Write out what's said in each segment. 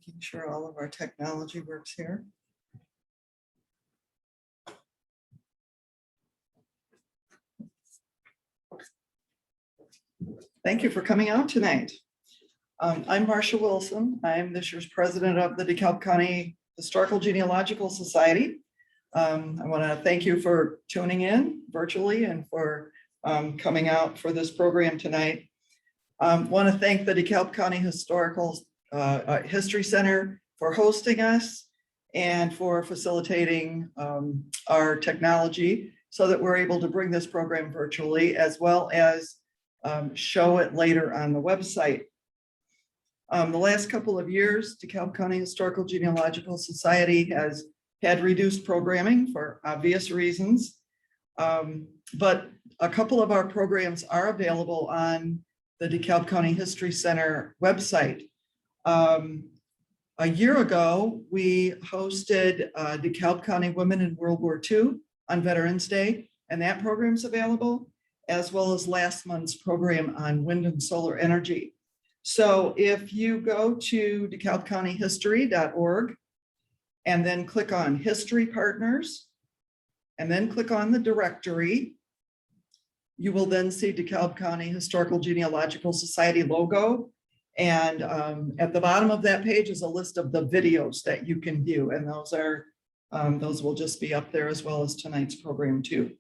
Making sure all of our technology works here. Thank you for coming out tonight. I'm Marcia Wilson. I'm this year's president of the DeKalb County Historical Genealogical Society. I want to thank you for tuning in virtually and for coming out for this program tonight. Want to thank the DeKalb County Historical History Center for hosting us and for facilitating our technology so that we're able to bring this program virtually, as well as show it later on the website. The last couple of years, DeKalb County Historical Genealogical Society has had reduced programming for obvious reasons, but a couple of our programs are available on the DeKalb County History Center website. A year ago, we hosted DeKalb County Women in World War II on Veterans Day, and that program's available, as well as last month's program on wind and solar energy. So if you go to DeKalbCountyHistory.org and then click on History Partners, and then click on the directory, you will then see DeKalb County Historical Genealogical Society logo. And at the bottom of that page is a list of the videos that you can view. And those will just be up there, as well as tonight's program too.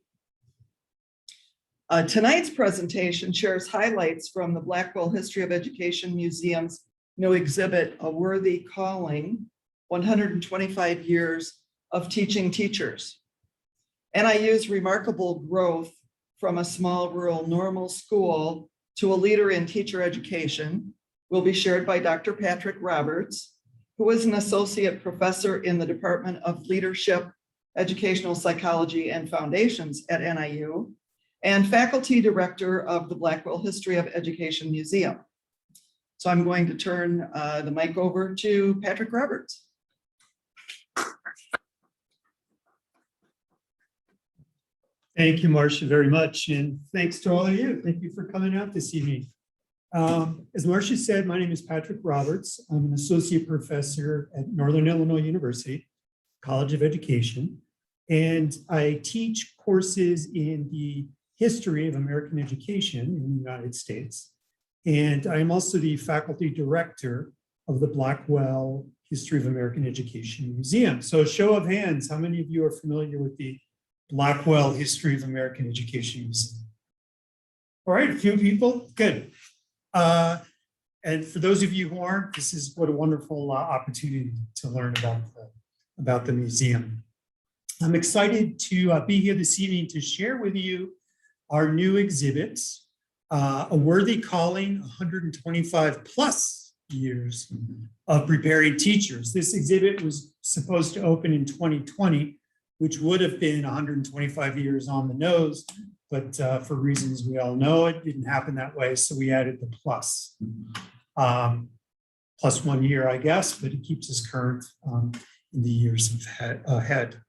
Tonight's presentation shares highlights from the Blackwell History of Education Museum's new exhibit, A Worthy Calling, 125 Years of Teaching Teachers. NIU's remarkable growth from a small rural normal school to a leader in teacher education will be shared by Dr. Patrick Roberts, who is an associate professor in the Department of Leadership, Educational Psychology and Foundations at NIU, and faculty director of the Blackwell History of Education Museum. So I'm going to turn the mic over to Patrick Roberts. Thank you, Marcia, very much. And thanks to all of you. Thank you for coming out this evening. As Marcia said, my name is Patrick Roberts. I'm an associate professor at Northern Illinois University, College of Education. And I teach courses in the history of American education in the United States. And I'm also the faculty director of the Blackwell History of American Education Museum. So show of hands, how many of you are familiar with the Blackwell History of American Education Museum? All right, a few people, good. And for those of you who aren't, this is what a wonderful opportunity to learn about the museum. I'm excited to be here this evening to share with you our new exhibit, A Worthy Calling, 125 plus years of preparing teachers. This exhibit was supposed to open in 2020, which would have been 125 years on the nose, but for reasons we all know, it didn't happen that way, so we added the plus. Plus 1 year, I guess, but it keeps us current in the years ahead.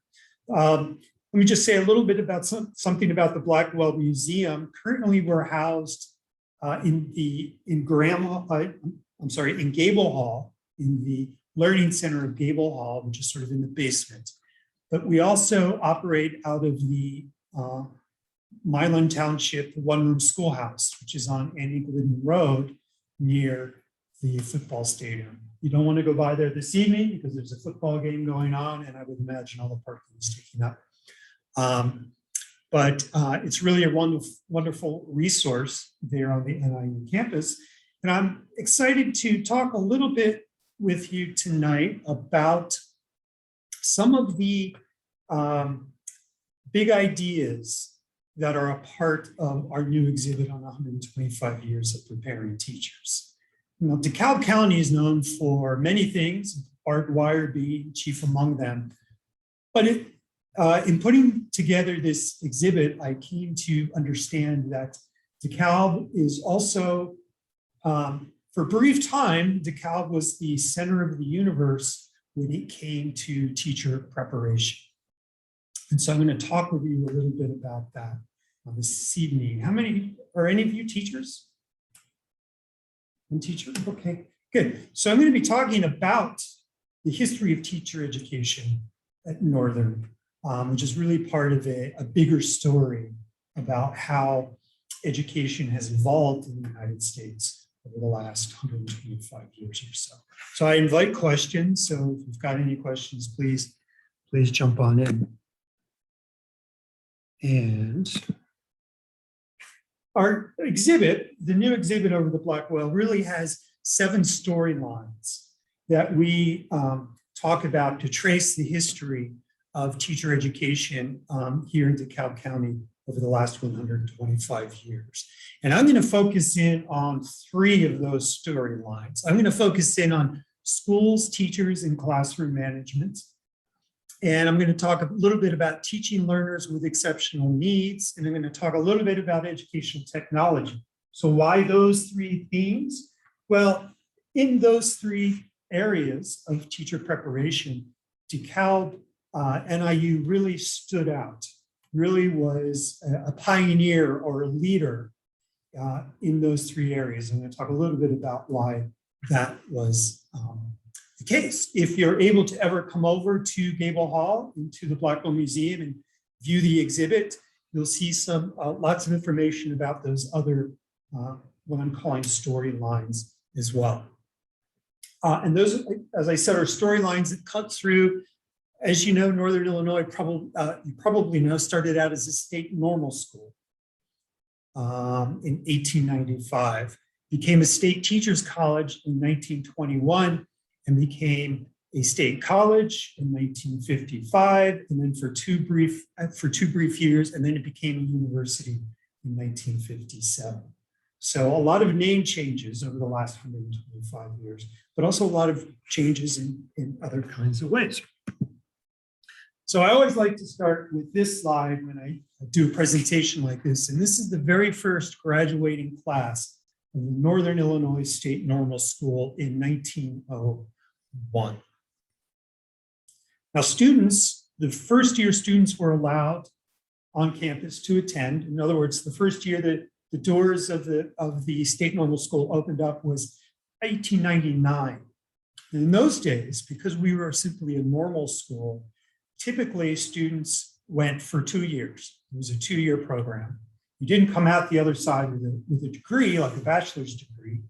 Let me just say a little bit about something about the Blackwell Museum. Currently, we're housed in Gable Hall, in the Learning Center of Gable Hall, which is sort of in the basement. But we also operate out of the Milan Township one-room schoolhouse, which is on Annie Glidden Road near the football stadium. You don't want to go by there this evening because there's a football game going on, and I would imagine all the parking is taken up. But it's really a wonderful resource there on the NIU campus. And I'm excited to talk a little bit with you tonight about some of the big ideas that are a part of our new exhibit on 125 years of preparing teachers. You know, DeKalb County is known for many things, barbed wire being chief among them. But in putting together this exhibit, I came to understand that DeKalb is also, for a brief time, DeKalb was the center of the universe when it came to teacher preparation. And so I'm going to talk with you a little bit about that this evening. How many, are any of you teachers? One teacher, okay. Good. So I'm going to be talking about the history of teacher education at Northern, which is really part of a bigger story about how education has evolved in the United States over the last 125 years or so. So I invite questions. So if you've got any questions, please jump on in. And our exhibit, the new exhibit over the Blackwell, really has 7 storylines that we talk about to trace the history of teacher education here in DeKalb County over the last 125 years. And I'm going to focus in on 3 of those storylines. I'm going to focus in on schools, teachers, and classroom management. And I'm going to talk a little bit about teaching learners with exceptional needs. And I'm going to talk a little bit about educational technology. So why those 3 themes? Well, in those 3 areas of teacher preparation, DeKalb NIU really stood out, really was a pioneer or a leader in those 3 areas. I'm going to talk a little bit about why that was the case. If you're able to ever come over to Gable Hall, into the Blackwell Museum, and view the exhibit, you'll see some lots of information about those other, what I'm calling storylines as well. And those, as I said, are storylines that cut through. As you know, Northern Illinois, you probably know, started out as a state normal school in 1895, became a state teachers college in 1921, and became a state college in 1955, and then for two brief years, and then it became a university in 1957. So a lot of name changes over the last 125 years, but also a lot of changes in other kinds of ways. So I always like to start with this slide when I do a presentation like this, and this is the very first graduating class of the Northern Illinois State Normal School in 1901. Now students, the first year students were allowed on campus to attend. In other words, the first year that the doors of the State Normal School opened up was 1899. And in those days, because we were simply a normal school, typically students went for 2 years. It was a 2-year program. You didn't come out the other side with a degree, like a bachelor's degree,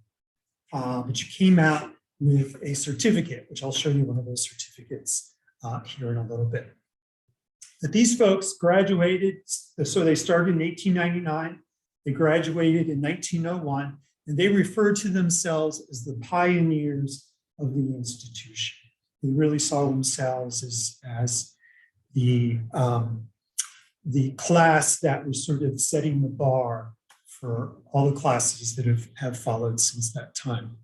but you came out with a certificate, which I'll show you one of those certificates here in a little bit. But these folks graduated, so they started in 1899, they graduated in 1901, and they referred to themselves as the pioneers of the institution. They really saw themselves as the class that was sort of setting the bar for all the classes that have followed since that time.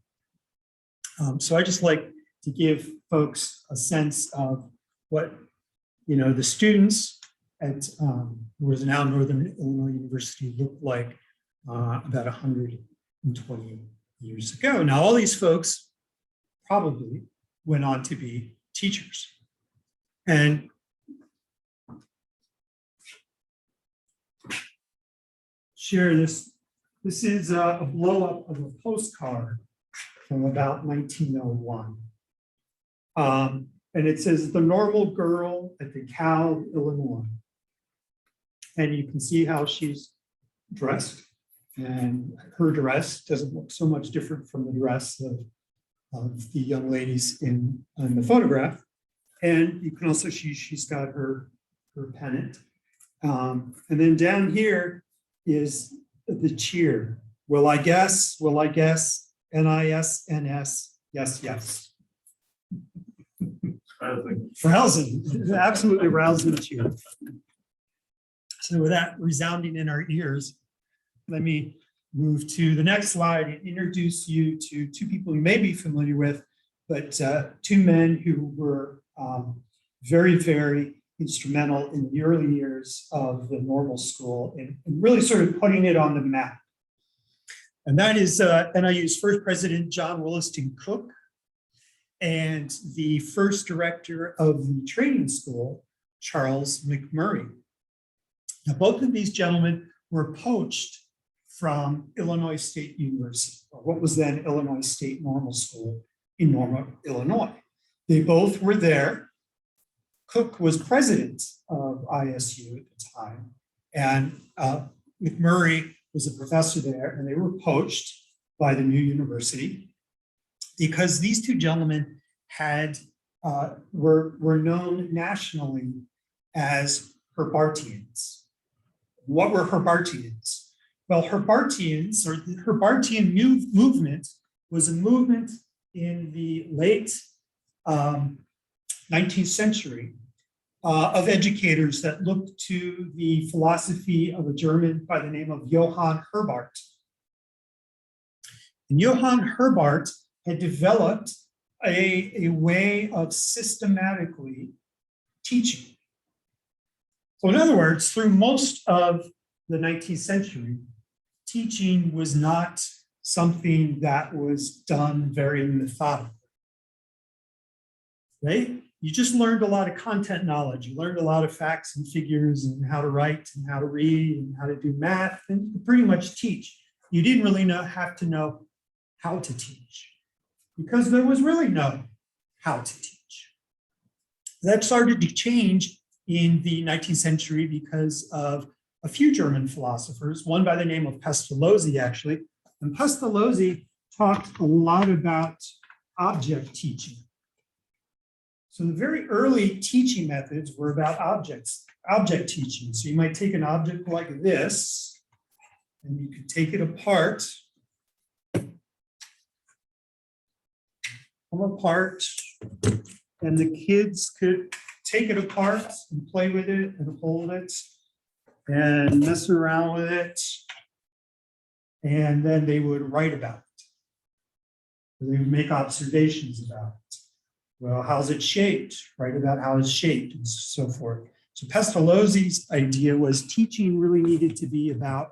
So I just like to give folks a sense of what, the students at what is now Northern Illinois University looked like about 120 years ago. Now, all these folks probably went on to be teachers. And share this. This is a blow up of a postcard from about 1901. And it says, "The Normal Girl at DeKalb, Illinois." And you can see how she's dressed. And her dress doesn't look so much different from the dress of the young ladies in the photograph. And you can also see she's got her pennant. And then down here is the cheer. Will I guess, NISNS, yes, yes. Rousing, absolutely rousing cheer. So with that resounding in our ears, let me move to the next slide and introduce you to 2 people you may be familiar with, but 2 men who were very, very instrumental in the early years of the normal school and really sort of putting it on the map. And that is NIU's first president, John Williston Cook, and the first director of the training school, Charles McMurray. Now, both of these gentlemen were poached from Illinois State University, or what was then Illinois State Normal School in Normal, Illinois. They both were there. Cook was president of ISU at the time, and McMurray was a professor there, and they were poached by the new university because these two gentlemen had were known nationally as Herbartians. What were Herbartians? Well, Herbartians, or the Herbartian movement, was a movement in the late 19th century of educators that looked to the philosophy of a German by the name of Johann Herbart. And Johann Herbart had developed a way of systematically teaching. So in other words, through most of the 19th century, teaching was not something that was done very methodically. Right? You just learned a lot of content knowledge. You learned a lot of facts and figures and how to write and how to read and how to do math, and you could pretty much teach. You didn't really have to know how to teach because there was really no how to teach. That started to change in the 19th century because of a few German philosophers, one by the name of Pestalozzi, actually. And Pestalozzi talked a lot about object teaching. So the very early teaching methods were about object teaching. So you might take an object like this, and you could take it apart, and the kids could take it apart and play with it and hold it and mess around with it. And then they would write about it. Or they would make observations about it. Well, how's it shaped? Write about how it's shaped and so forth. So Pestalozzi's idea was teaching really needed to be about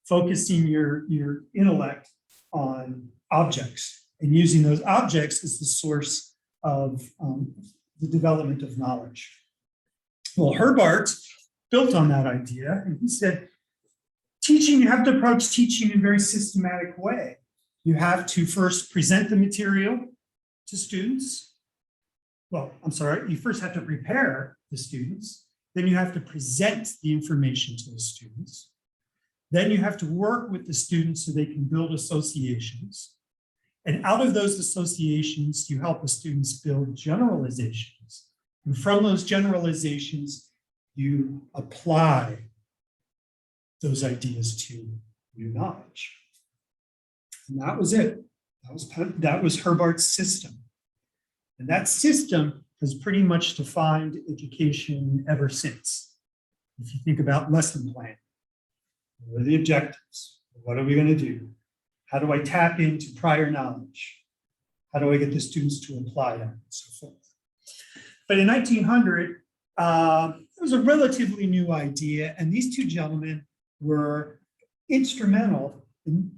focusing your intellect on objects and using those objects as the source of the development of knowledge. Well, Herbart built on that idea, and he said, teaching, you have to approach teaching in a very systematic way. You have to first present the material to students. Well, I'm sorry, you first have to prepare the students. Then you have to present the information to the students. Then you have to work with the students so they can build associations. And out of those associations, you help the students build generalizations. And from those generalizations, you apply those ideas to new knowledge. And that was it. That was Herbart's system. And that system has pretty much defined education ever since. If you think about lesson planning, what are the objectives? What are we going to do? How do I tap into prior knowledge? How do I get the students to apply that and so forth? But in 1900, it was a relatively new idea, and these two gentlemen were instrumental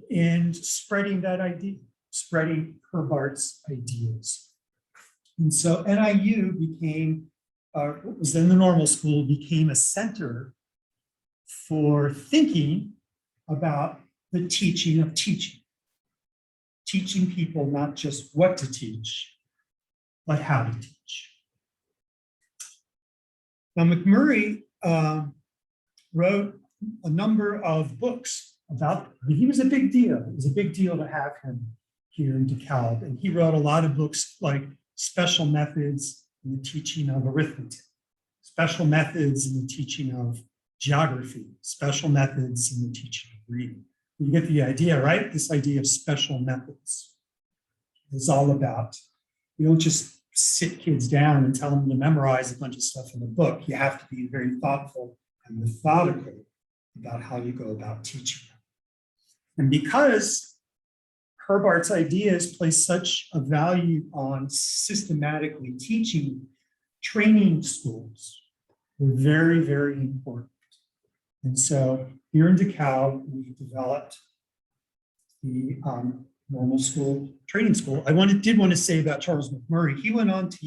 in spreading that idea, spreading Herbart's ideas. And so NIU became, what was then the normal school, became a center for thinking about the teaching of teaching. Teaching people not just what to teach, but how to teach. Now, McMurray wrote a number of books about, he was a big deal. It was a big deal to have him here in DeKalb. And he wrote a lot of books like Special Methods in the Teaching of Arithmetic, Special Methods in the Teaching of Geography, Special Methods in the Teaching of Reading. You get the idea, right? This idea of special methods is all about, you don't just sit kids down and tell them to memorize a bunch of stuff in the book. You have to be very thoughtful and methodical about how you go about teaching them. And because Herbart's ideas place such a value on systematically teaching, training schools were very, very important. And so here in DeKalb, we developed the normal school training school. I did want to say about Charles McMurray. He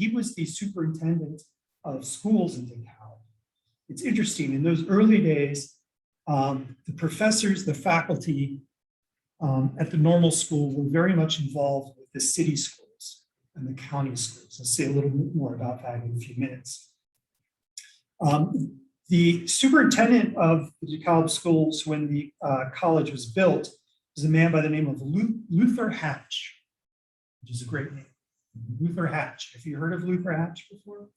was the superintendent of schools in DeKalb. It's interesting, in those early days, The professors, the faculty at the normal school were very much involved with the city schools and the county schools. I'll say a little bit more about that in a few minutes. The superintendent of the DeKalb schools when the college was built was a man by the name of Luther Hatch, which is a great name. Luther Hatch. Have you heard of Luther Hatch before?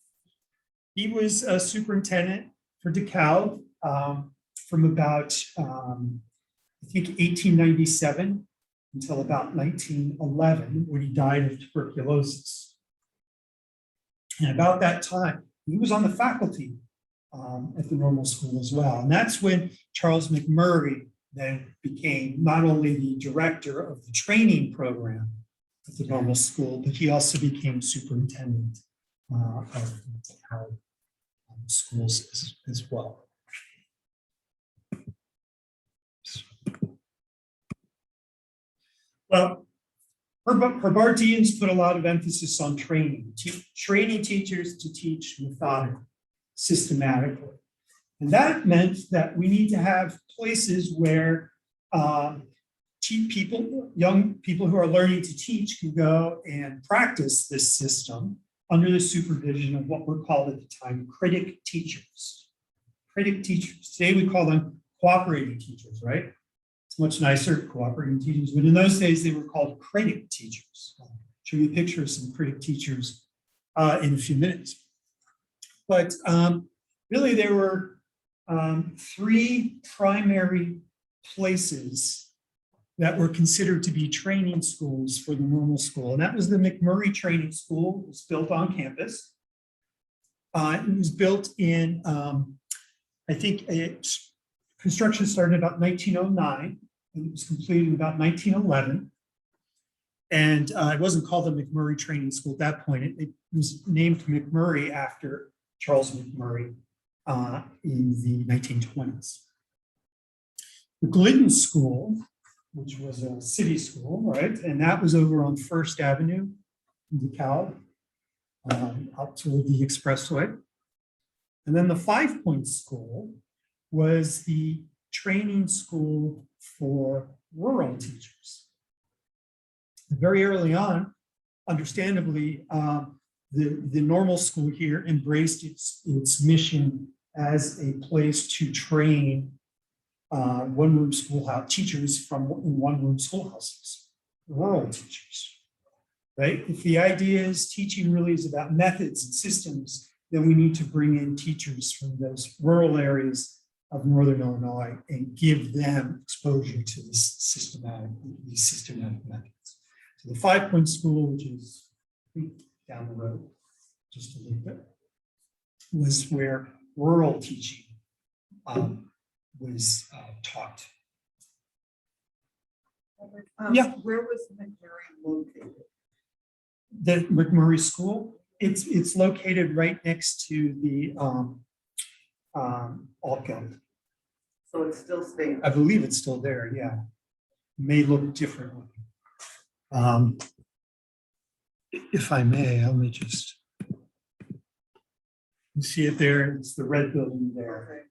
He was a superintendent for DeKalb from about, I think, 1897 until about 1911, when he died of tuberculosis. And about that time, he was on the faculty at the normal school as well. And that's when Charles McMurray then became not only the director of the training program at the normal school, but he also became superintendent of the DeKalb schools as well. Well, Herbartians put a lot of emphasis on training teachers to teach methodically, systematically. And that meant that we need to have places where young people who are learning to teach can go and practice this system under the supervision of what were called at the time critic teachers. Critic teachers. Today we call them cooperating teachers, right? It's much nicer, cooperating teachers, but in those days they were called critic teachers. I'll show you a picture of some critic teachers in a few minutes. But really there were three primary places that were considered to be training schools for the normal school. And that was the McMurray Training School. It was built on campus. It was built in, I think construction started about 1909 and it was completed in about 1911. And it wasn't called the McMurray Training School at that point. It was named McMurray after Charles McMurray in the 1920s. The Glidden School, which was a city school, right? And that was over on First Avenue in DeKalb, out toward the expressway. And then the 5 Point School was the training school for rural teachers. Very early on, understandably, the normal school here embraced its mission as a place to train one-room schoolhouse teachers from one-room schoolhouses, rural teachers, right? If the idea is teaching really is about methods and systems, then we need to bring in teachers from those rural areas of Northern Illinois and give them exposure to these systematic methods. So the 5 Point School, which is down the road just a little bit, was where rural teaching was taught. Yeah. Where was McMurray located? The McMurray School, it's located right next to the Altgeld. So it's still staying. I believe it's still there, yeah. May look differently. If I may, let me just, you see it there, it's the red building there. Okay.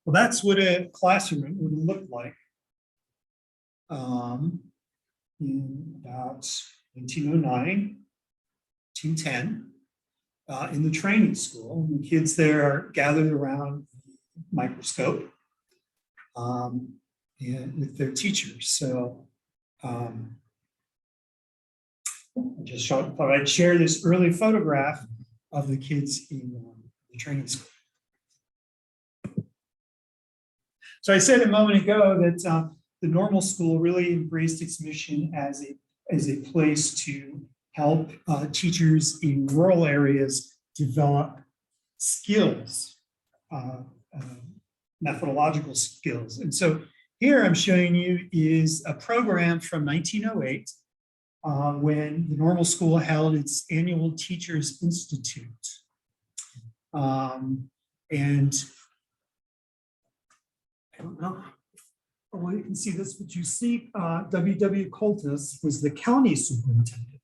Well, that's what a classroom would look like in about 1909, 1910, in the training school. And the kids there are gathered around the microscope and with their teachers. So I just thought I'd share this early photograph of the kids in the training school. So I said a moment ago that the normal school really embraced its mission as a place to help teachers in rural areas develop skills, methodological skills. And so here I'm showing you is a program from 1908 when the normal school held its annual Teachers Institute. And I don't know, well, you can see this, but you see W.W. Coltis was the county superintendent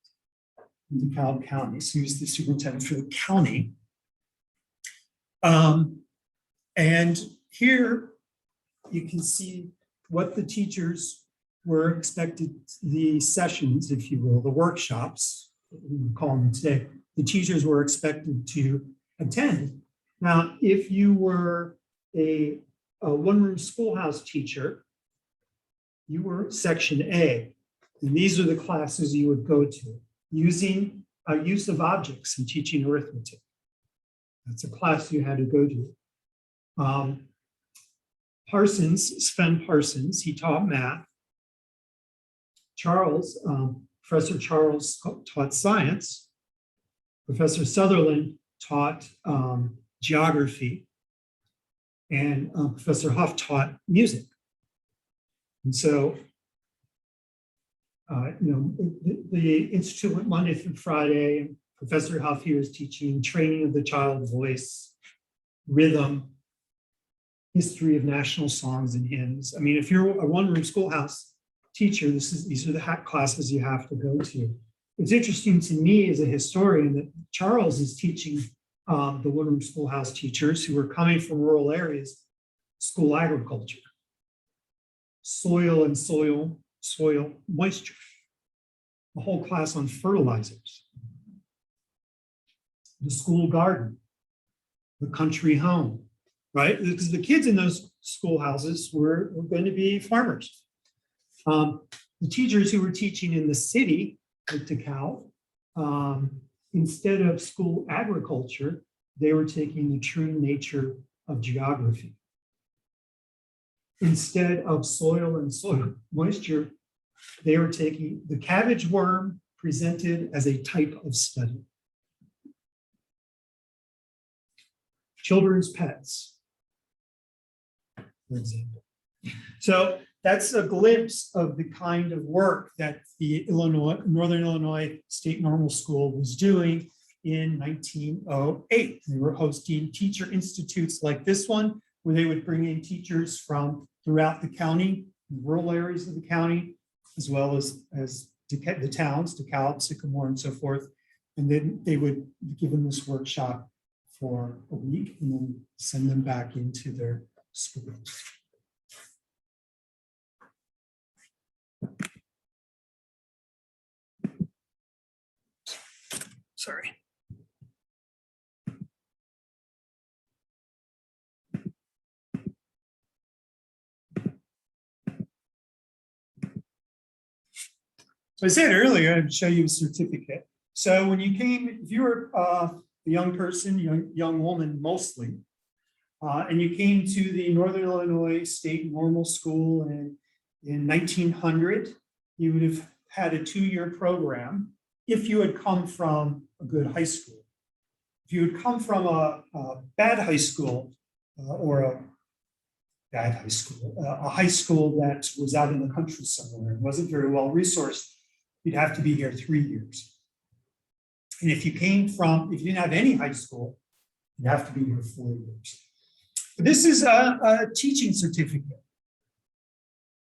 in DeKalb County. So he was the superintendent for the county. And here you can see what the teachers were expected, the sessions, if you will, the workshops, we would call them today, the teachers were expected to attend. Now, if you were a one-room schoolhouse teacher, you were section A, and these are the classes you would go to, using use of objects and teaching arithmetic. That's a class you had to go to. Sven Parsons, he taught math. Professor Charles taught science. Professor Sutherland taught geography. And Professor Huff taught music. And so, the institute went Monday through Friday, and Professor Huff here is teaching training of the child voice, rhythm, history of national songs and hymns. I mean, if you're a one-room schoolhouse teacher, these are the classes you have to go to. It's interesting to me as a historian that Charles is teaching the one-room schoolhouse teachers who are coming from rural areas, school agriculture, soil moisture, a whole class on fertilizers, the school garden, the country home, right? Because the kids in those schoolhouses were going to be farmers. The teachers who were teaching in the city of DeKalb, instead of school agriculture, they were taking the true nature of geography. Instead of soil and soil moisture, they were taking the cabbage worm presented as a type of study. Children's pets, for example. So that's a glimpse of the kind of work that the Northern Illinois State Normal School was doing in 1908. They were hosting teacher institutes like this one, where they would bring in teachers from throughout the county, rural areas of the county, as well as the towns, DeKalb, Sycamore, and so forth. And then they would give them this workshop for a week and then send them back into their schools. Sorry. So I said earlier, I'd show you a certificate. So when you came, if you were a young person, young woman mostly, and you came to the Northern Illinois State Normal School in 1900, you would have had a 2-year program if you had come from a good high school. If you had come from a bad high school or a high school that was out in the country somewhere and wasn't very well resourced, you'd have to be here 3 years. And if you didn't have any high school, you'd have to be here 4 years. But this is a teaching certificate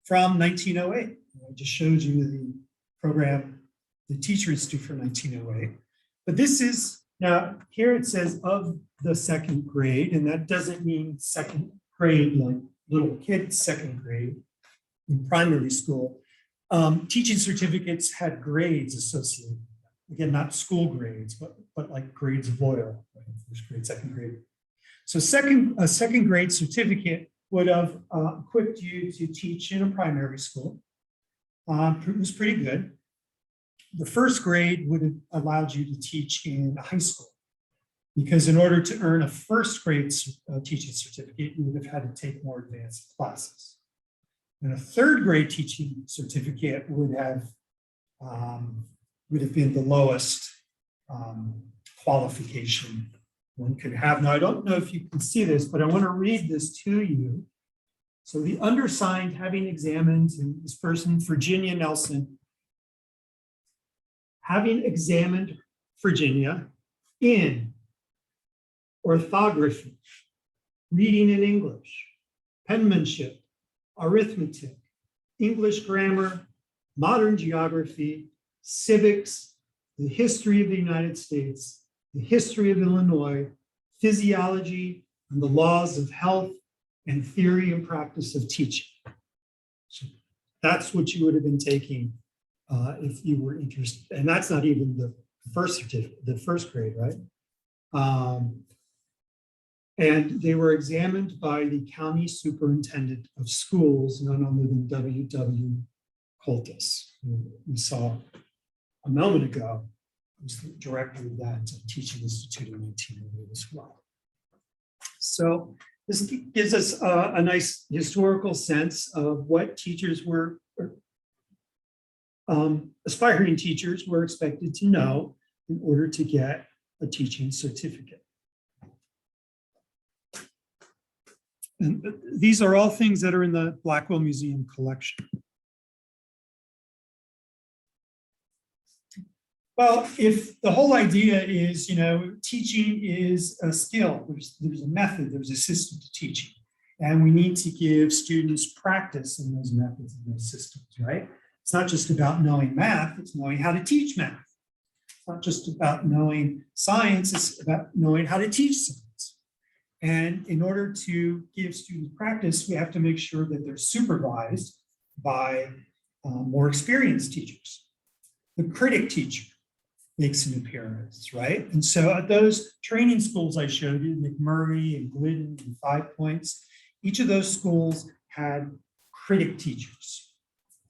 from 1908. I just showed you the program, the Teacher Institute for 1908. But this is, now here it says of the second grade, and that doesn't mean second grade like little kids second grade in primary school. Teaching certificates had grades associated with them. Again, not school grades, but like grades of loyal, right? First grade, second grade. So a second grade certificate would have equipped you to teach in a primary school. It was pretty good. The first grade would have allowed you to teach in a high school, because in order to earn a first grade teaching certificate, you would have had to take more advanced classes. And a third grade teaching certificate would have been the lowest qualification one could have. Now, I don't know if you can see this, but I want to read this to you. So the undersigned, having examined, and this person, Virginia Nelson, having examined Virginia in orthography, reading in English, penmanship, arithmetic, English grammar, modern geography, civics, the history of the United States, the history of Illinois, physiology, and the laws of health, and theory and practice of teaching. So that's what you would have been taking if you were interested. And that's not even the first certificate, the first grade, right? And they were examined by the county superintendent of schools, none other than W.W. Coltis, who we saw a moment ago, who's the director of that teaching institute in 1908 as well. So this gives us a nice historical sense of what teachers were, aspiring teachers were expected to know in order to get a teaching certificate. And these are all things that are in the Blackwell Museum collection. Well, if the whole idea is, teaching is a skill, there's a method, there's a system to teaching, and we need to give students practice in those methods and those systems, right? It's not just about knowing math, it's knowing how to teach math. It's not just about knowing science, it's about knowing how to teach science. And in order to give students practice, we have to make sure that they're supervised by more experienced teachers. The critic teacher makes an appearance, right? And so at those training schools I showed you, McMurray and Glidden and 5 Points, each of those schools had critic teachers.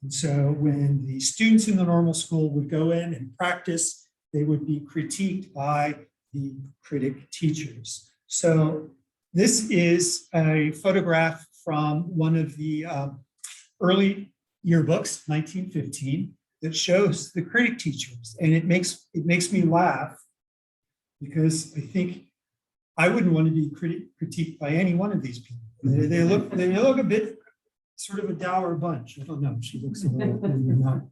And so when the students in the normal school would go in and practice, they would be critiqued by the critic teachers. So this is a photograph from one of the early yearbooks, 1915, that shows the critic teachers. And it makes me laugh because I think I wouldn't want to be critiqued by any one of these people. They look a bit sort of a dour bunch. I don't know. She looks a little not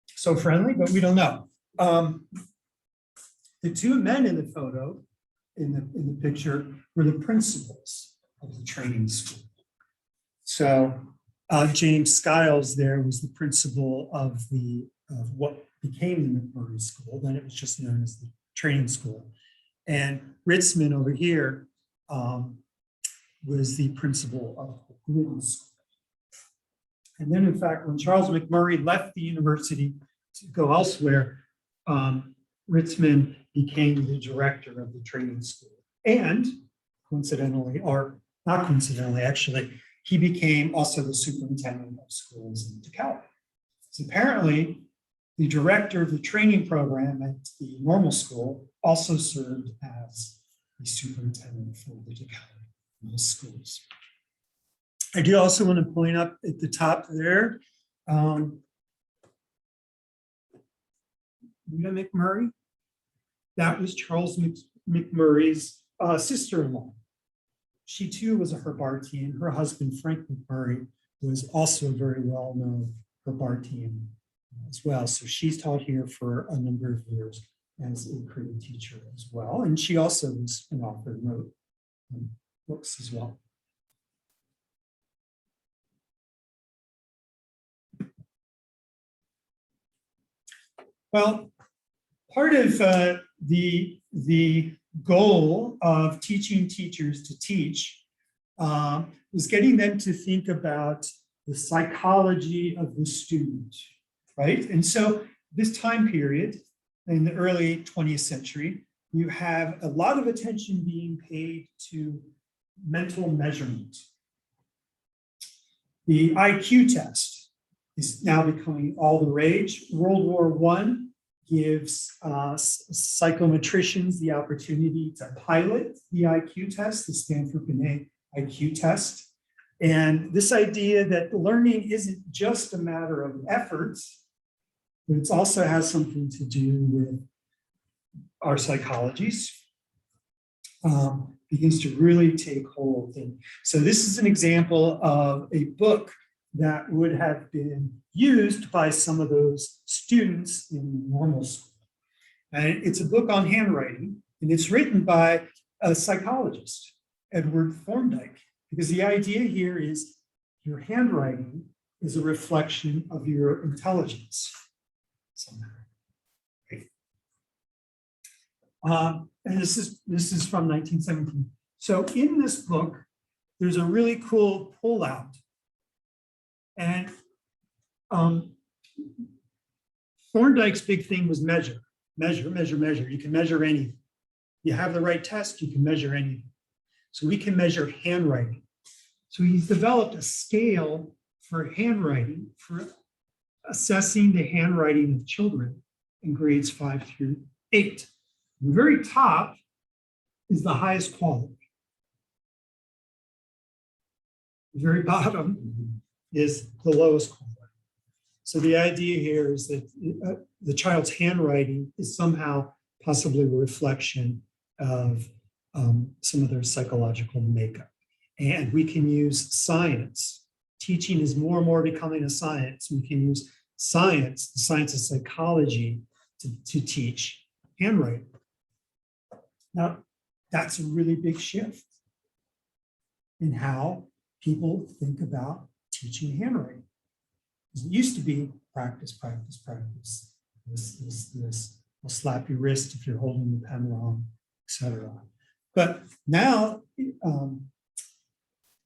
so friendly, but we don't know. The two men in the photo, in the picture, were the principals of the training school. So James Skiles there was the principal of what became the McMurray School. Then it was just known as the training school. And Ritzman over here was the principal of the Glidden School. And then, in fact, when Charles McMurray left the university to go elsewhere, Ritzman became the director of the training school. And coincidentally, or not coincidentally, actually, he became also the superintendent of schools in DeKalb. So apparently, the director of the training program at the normal school also served as the superintendent for the DeKalb schools. I do also want to point up at the top there, Rita McMurray. That was Charles McMurray's sister-in-law. She too was a Herbartian. Her husband, Frank McMurray, was also a very well-known Herbartian as well. So she's taught here for a number of years as a critic teacher as well. And she also was an author and wrote books as well. Well, part of the goal of teaching teachers to teach was getting them to think about the psychology of the student, right? And so this time period in the early 20th century, you have a lot of attention being paid to mental measurement. The IQ test is now becoming all the rage. World War I gives psychometricians the opportunity to pilot the IQ test, the Stanford-Binet IQ test. And this idea that learning isn't just a matter of efforts, but it also has something to do with our psychologies, begins to really take hold. And so this is an example of a book that would have been used by some of those students in normal school. And it's a book on handwriting, and it's written by a psychologist, Edward Thorndike, because the idea here is your handwriting is a reflection of your intelligence. And this is from 1917. So in this book, there's a really cool pullout. And Thorndike's big thing was measure. You can measure anything. You have the right test, you can measure anything. So we can measure handwriting. So he's developed a scale for handwriting, for assessing the handwriting of children in grades 5 through 8. The very top is the highest quality. The very bottom is the lowest quality. So the idea here is that the child's handwriting is somehow possibly a reflection of some of their psychological makeup. And we can use science. Teaching is more and more becoming a science. We can use science, the science of psychology, to teach handwriting. Now, that's a really big shift in how people think about teaching handwriting. Because it used to be practice. This. I'll slap your wrist if you're holding the pen wrong, etc. But now,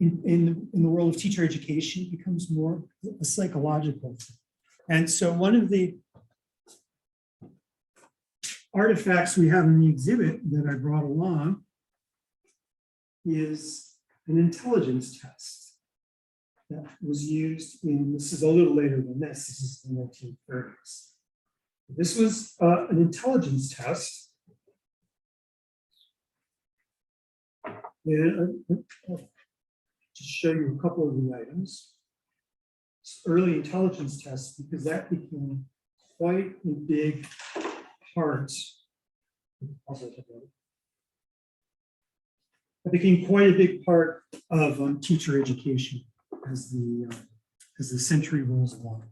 in the world of teacher education, it becomes more a psychological thing. And so one of the artifacts we have in the exhibit that I brought along is an intelligence test that was used this is a little later than this is the 1930s. This was an intelligence test. And I'll just show you a couple of the items. It's early intelligence tests, because that became quite a big part. That became quite a big part of teacher education as the century rolls along.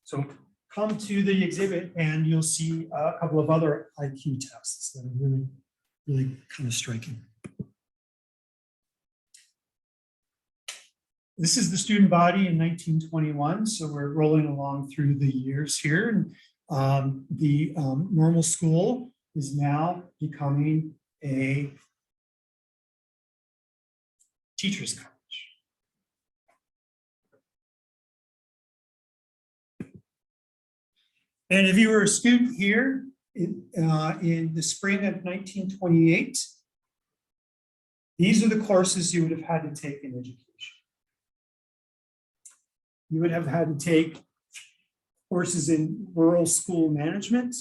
So come to the exhibit and you'll see a couple of other IQ tests that are really kind of striking. This is the student body in 1921. So we're rolling along through the years here. And the normal school is now becoming a teacher's college. And if you were a student here in the spring of 1928, these are the courses you would have had to take in education. You would have had to take courses in rural school management.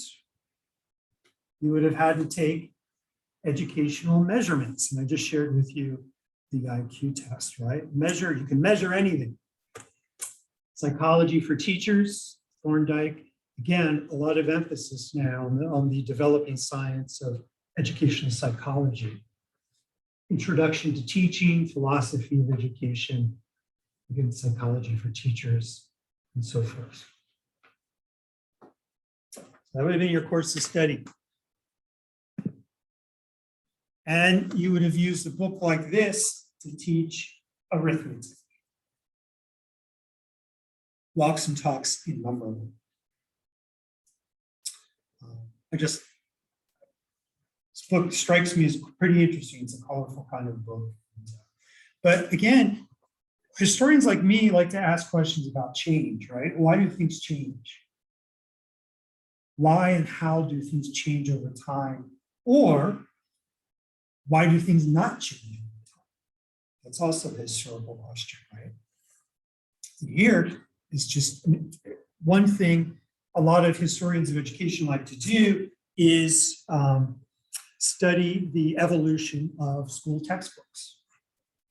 You would have had to take educational measurements. And I just shared with you the IQ test, right? You can measure anything. Psychology for teachers, Thorndike. Again, a lot of emphasis now on the developing science of educational psychology. Introduction to teaching, philosophy of education, again, psychology for teachers, and so forth. So that would have been your course of study. And you would have used a book like this to teach arithmetic. Walks and talks in numbering. This book strikes me as pretty interesting. It's a colorful kind of book. But again, historians like me like to ask questions about change, right? Why do things change? Why and how do things change over time? Or why do things not change over time? That's also a historical question, right? Here is just one thing a lot of historians of education like to do is study the evolution of school textbooks,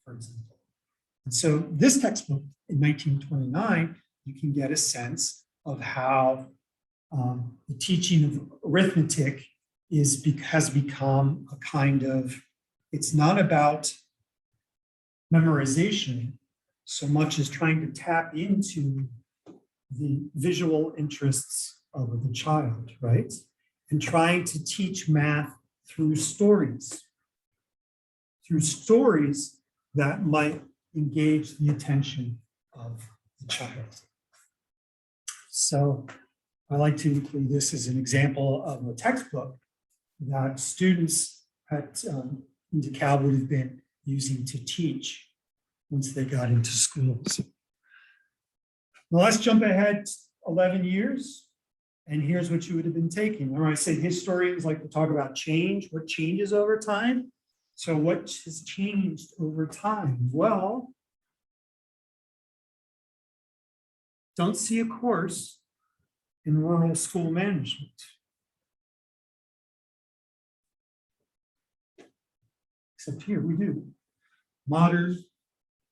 for example. And so this textbook in 1929, you can get a sense of how the teaching of arithmetic has become a kind of, it's not about memorization so much as trying to tap into the visual interests of the child, right? And trying to teach math through stories that might engage the attention of the child. So I like to include this as an example of a textbook that students at in DeKalb would have been using to teach once they got into schools. Well, let's jump ahead 11 years. And here's what you would have been taking. Remember I said historians like to talk about change, what changes over time. So what has changed over time? Well, don't see a course in rural school management. Except here we do. Modern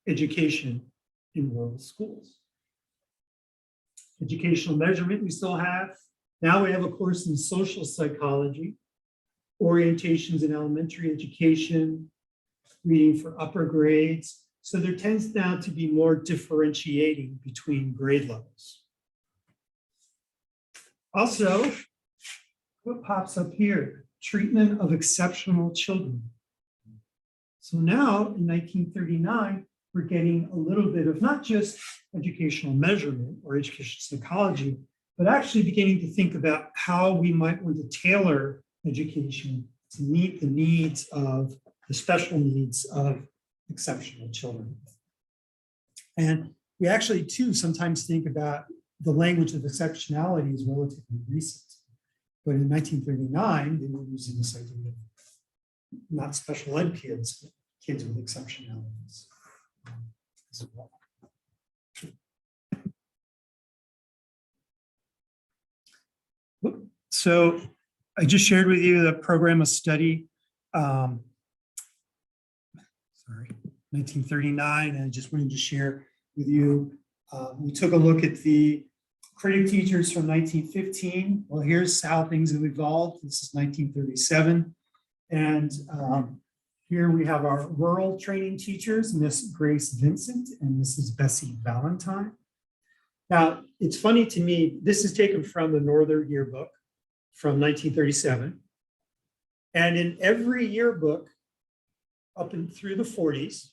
education in rural schools. Educational measurement we still have. Now we have a course in social psychology, orientations in elementary education, reading for upper grades. So there tends now to be more differentiating between grade levels. Also, what pops up here? Treatment of exceptional children. So now in 1939, we're getting a little bit of not just educational measurement or educational psychology, but actually beginning to think about how we might want to tailor education to meet the needs of the special needs of exceptional children. And we actually too sometimes think about the language of exceptionality is relatively recent. But in 1939, they were using this idea of not special ed kids, but kids with exceptionalities as well. So I just shared with you the program of study, 1939, and I just wanted to share with you. We took a look at the critic teachers from 1915. Well, here's how things have evolved. This is 1937. And here we have our rural training teachers, Miss Grace Vincent and Mrs. Bessie Valentine. Now, it's funny to me, this is taken from the Northern Yearbook from 1937. And in every yearbook up and through the 40s,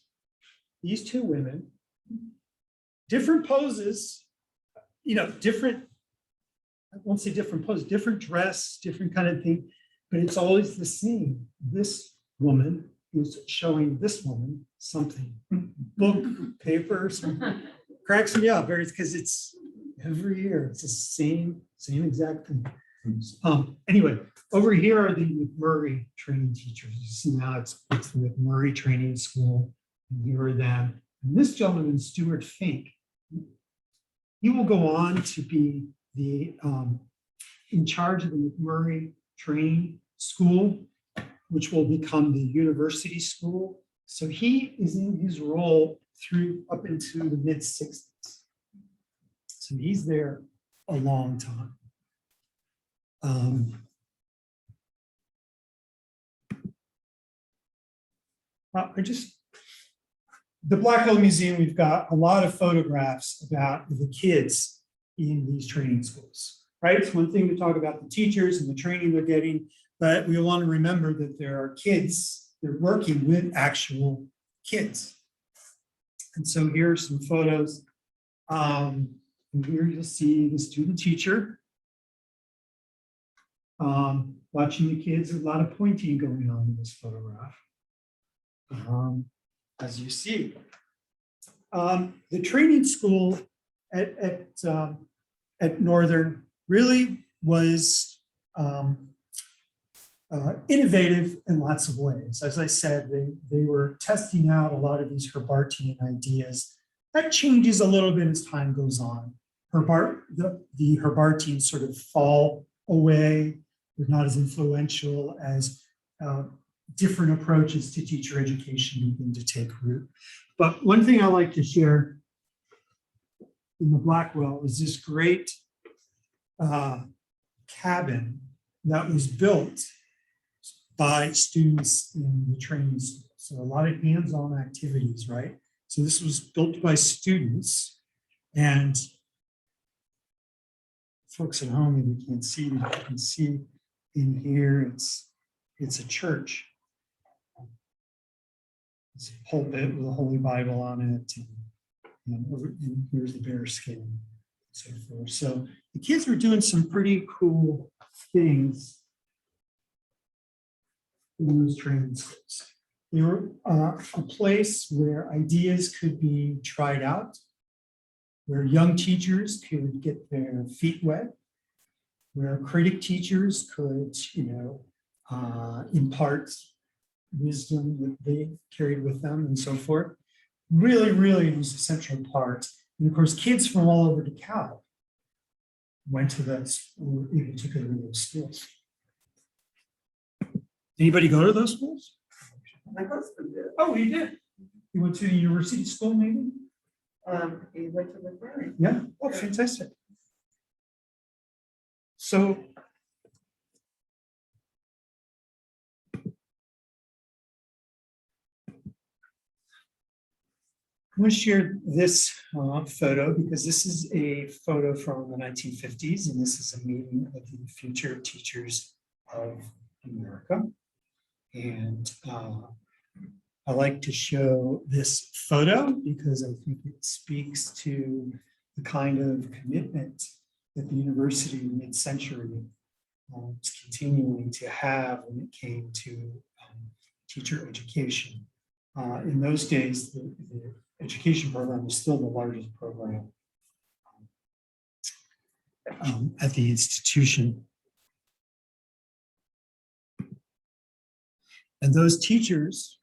these two women, different poses, different, I won't say different poses, different dress, different kind of thing, but it's always the same. This woman is showing this woman something, book, paper, cracks me up, because it's every year, it's the same exact thing. Anyway, over here are the McMurray training teachers. You see now it's the McMurray Training School, and here are them. And this gentleman, Stuart Fink, he will go on to be the in charge of the McMurray Training School, which will become the university school. So he is in his role through up into the mid-60s. So he's there a long time. The Blackwell Museum, we've got a lot of photographs about the kids in these training schools, right? It's one thing to talk about the teachers and the training they're getting, but we want to remember that there are kids, they're working with actual kids. And so here are some photos. And here you'll see the student teacher watching the kids. There's a lot of pointing going on in this photograph. As you see, the training school at Northern really was innovative in lots of ways. As I said, they were testing out a lot of these Herbartian ideas. That changes a little bit as time goes on. The Herbartians sort of fall away. They're not as influential as different approaches to teacher education begin to take root. But one thing I like to share in the Blackwell is this great cabin that was built by students in the training school. So a lot of hands-on activities, right? So this was built by students, and folks at home maybe can't see, but you can see in here, it's a church. It's a pulpit with a Holy Bible on it, and here's the bear skin, and so forth. So the kids were doing some pretty cool things in those training schools. They were a place where ideas could be tried out, where young teachers could get their feet wet, where critic teachers could, impart wisdom that they carried with them and so forth. Really, really was a central part. And of course, kids from all over DeKalb went to those, were able to go to those schools. Anybody go to those schools? My husband did. Oh, you did? You went to the university school, maybe? He went to McLaren. Yeah. Oh, fantastic. So I'm going to share this photo because this is a photo from the 1950s, and this is a meeting of the future teachers of America. And I like to show this photo because I think it speaks to the kind of commitment that the university mid-century was continuing to have when it came to teacher education. In those days, the education program was still the largest program at the institution. And those teachers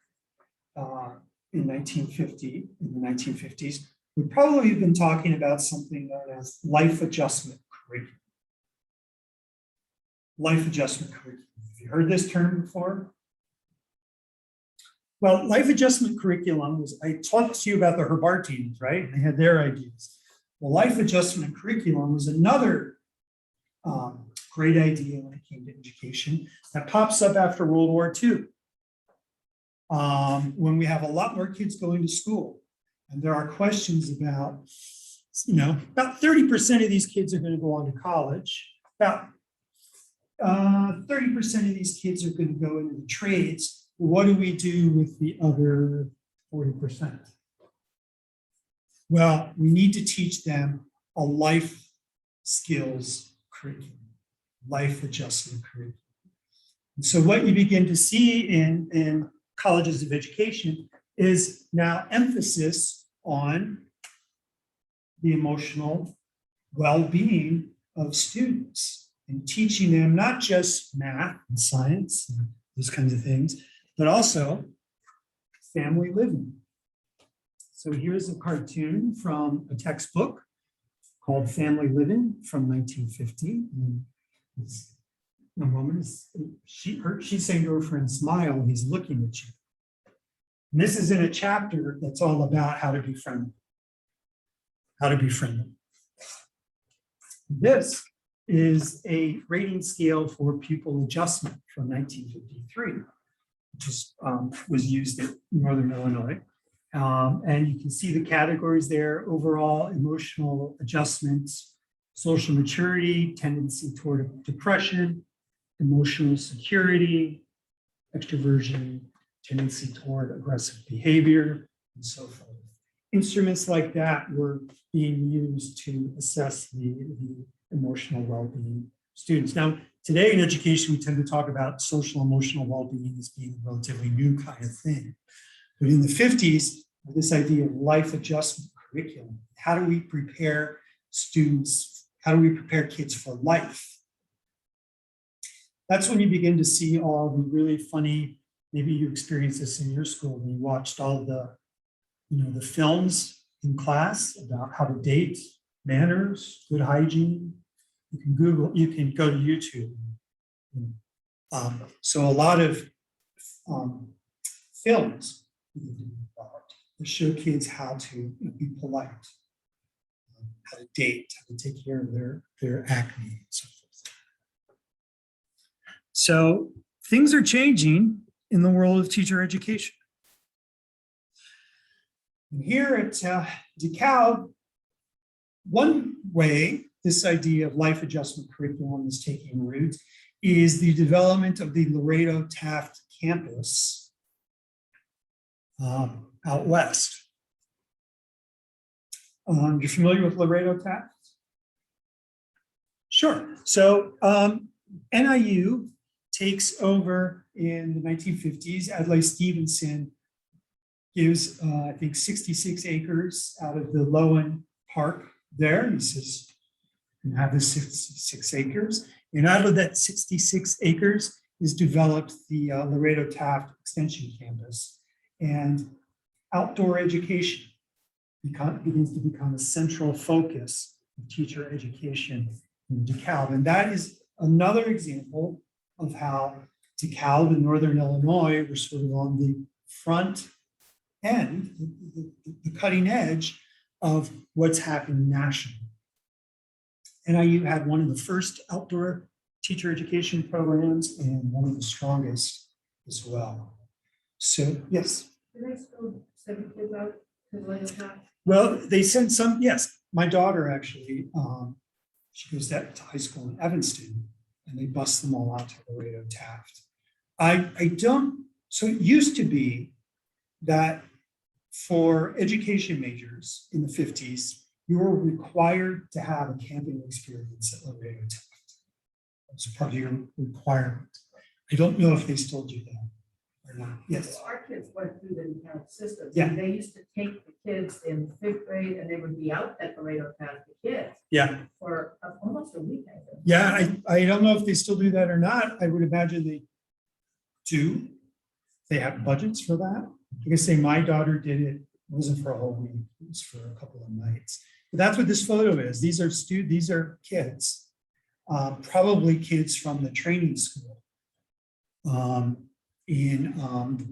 in the 1950s, would probably have been talking about something known as life adjustment curriculum. Life adjustment curriculum. Have you heard this term before? Well, life adjustment curriculum was, I talked to you about the Herbartians, right? They had their ideas. Well, life adjustment curriculum was another great idea when it came to education that pops up after World War II. When we have a lot more kids going to school, and there are questions about, about 30% of these kids are going to go on to college. About 30% of these kids are going to go into the trades. What do we do with the other 40%? Well, we need to teach them a life skills curriculum, life adjustment curriculum. And so what you begin to see in colleges of education is now emphasis on the emotional well-being of students and teaching them not just math and science and those kinds of things, but also family living. So here's a cartoon from a textbook called Family Living from 1950. A woman, she's saying to her friend, smile, he's looking at you. And this is in a chapter that's all about how to be friendly. How to be friendly. This is a rating scale for pupil adjustment from 1953, which was used in Northern Illinois. And you can see the categories there: overall emotional adjustments, social maturity, tendency toward depression, emotional security, extroversion, tendency toward aggressive behavior, and so forth. Instruments like that were being used to assess the emotional well-being of students. Now, today in education, we tend to talk about social emotional well-being as being a relatively new kind of thing. But in the 50s, this idea of life adjustment curriculum, how do we prepare students, how do we prepare kids for life? That's when you begin to see all the really funny, maybe you experienced this in your school when you watched all the, the films in class about how to date, manners, good hygiene. You can Google, you can go to YouTube. So a lot of films that show kids how to be polite, how to date, how to take care of their acne and so forth. So things are changing in the world of teacher education. And here at DeKalb, one way this idea of life adjustment curriculum is taking root is the development of the Laredo Taft campus out west. You're familiar with Laredo Taft? Sure. So NIU takes over in the 1950s. Adlai Stevenson gives, I think, 66 acres out of the Lowen Park there. He says, you can have this 66 acres. And out of that 66 acres is developed the Laredo Taft Extension Campus. And outdoor education begins to become a central focus of teacher education in DeKalb. And that is another example of how DeKalb and Northern Illinois were sort of on the front end, the cutting edge of what's happening nationally. NIU had one of the first outdoor teacher education programs and one of the strongest as well. So, yes. Did they still send kids out to Laredo Taft? Well, they sent some, yes. My daughter actually, she goes to high school in Evanston, and they bus them all out to Laredo Taft. I don't, so it used to be that for education majors in the 50s, you were required to have a camping experience at Laredo Taft. That's part of your requirement. I don't know if they still do that or not. Yes. So our kids went through the DeKalb system. Yeah. They used to take the kids in 5th grade and they would be out at Laredo Taft, the kids, Yeah. for almost a week, I think. Yeah, I don't know if they still do that or not. I would imagine they do. They have budgets for that. I can say my daughter did it. It wasn't for a whole week. It was for a couple of nights. But that's what this photo is. These are kids, probably kids from the training school in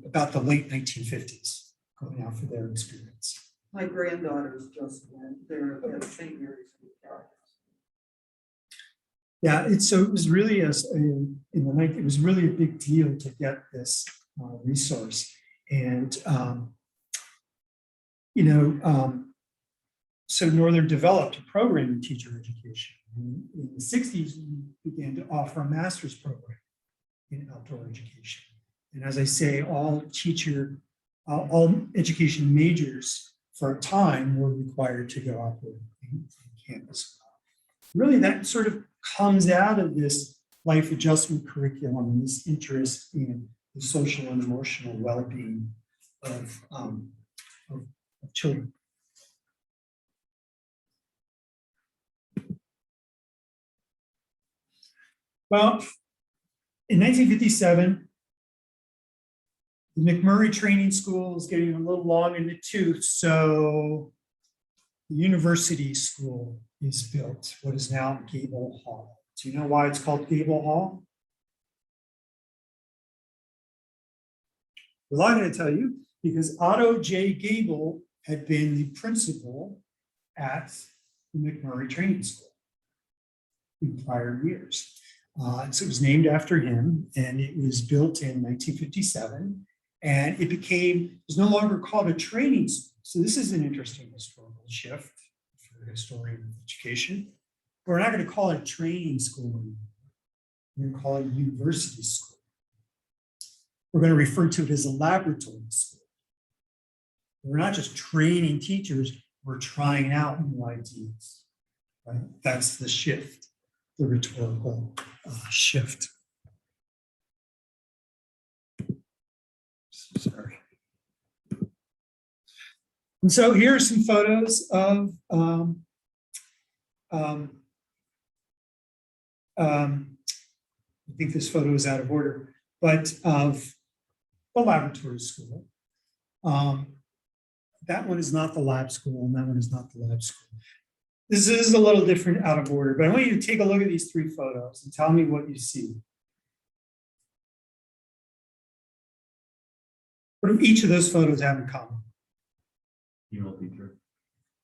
about the late 1950s, going out for their experience. My granddaughters just went there at St. Mary's. Yeah, it was really it was really a big deal to get this resource, and so Northern developed a program in teacher education. In the 60s, we began to offer a master's program in outdoor education. And as I say, all education majors for a time were required to go out on campus. Really, that sort of comes out of this life adjustment curriculum and this interest in the social and emotional well-being of children. Well, in 1957, the McMurray Training School is getting a little long in the tooth, so the university school is built, what is now Gable Hall. Do you know why it's called Gable Hall? Well, I'm going to tell you, because Otto J. Gable had been the principal at the McMurray Training School in prior years. So it was named after him, and it was built in 1957, and it was no longer called a training school. So this is an interesting historical shift for a historian of education. We're not going to call it a training school anymore. We're going to call it a university school. We're going to refer to it as a laboratory school. We're not just training teachers, we're trying out new ideas. Right? That's the shift, the rhetorical shift. Sorry. And so here are some photos of I think this photo is out of order, but of the laboratory school. That one is not the lab school, and that one is not the lab school. This is a little different out of order, but I want you to take a look at these three photos and tell me what you see. What do each of those photos have in common? Female teacher.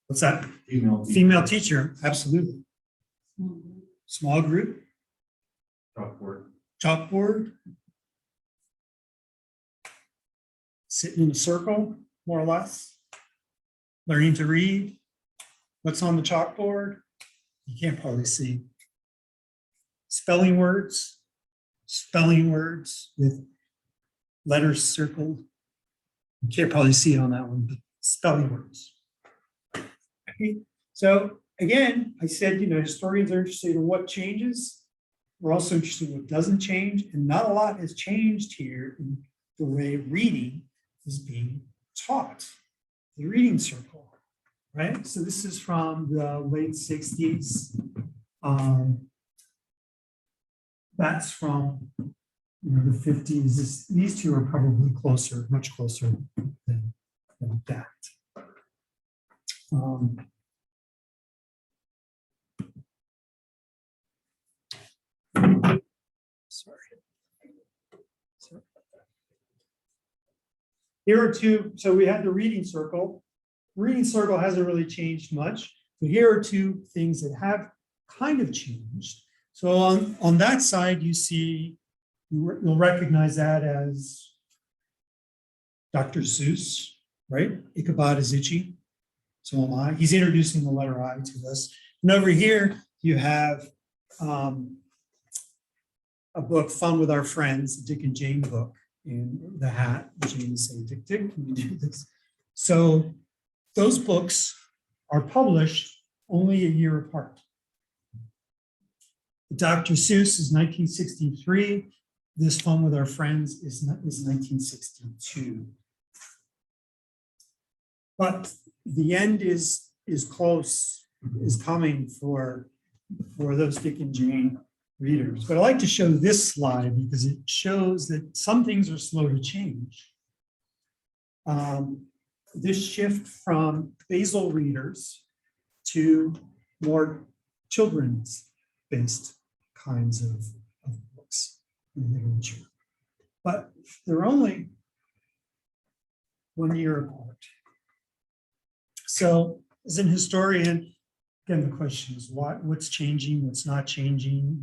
What's that? Female teacher. Female teacher, absolutely. Small group. Chalkboard. Chalkboard. Sitting in a circle, more or less. Learning to read. What's on the chalkboard? You can't probably see. Spelling words with letters circled. You can't probably see it on that one, but spelling words. Okay. So again, I said, historians are interested in what changes. We're also interested in what doesn't change, and not a lot has changed here in the way reading is being taught. The reading circle, right? So this is from the late 60s. That's from the 50s. These two are probably closer, much closer than that. Sorry. Here are two. So we had the reading circle. Reading circle hasn't really changed much. But here are two things that have kind of changed. So on that side, you see, you'll recognize that as Dr. Seuss, right? Ichabod is itchy. So am I. He's introducing the letter I to us. And over here, you have a book, Fun with Our Friends, the Dick and Jane book, in the hat. Jane is saying, Dick, Dick, can we do this? So those books are published only a year apart. Dr. Seuss is 1963. This Fun with Our Friends is 1962. But the end is close, is coming for those Dick and Jane readers. But I like to show this slide because it shows that some things are slow to change. This shift from basal readers to more children's-based kinds of books and literature. But they're only 1 year apart. So as an historian, again, the question is what's changing, what's not changing,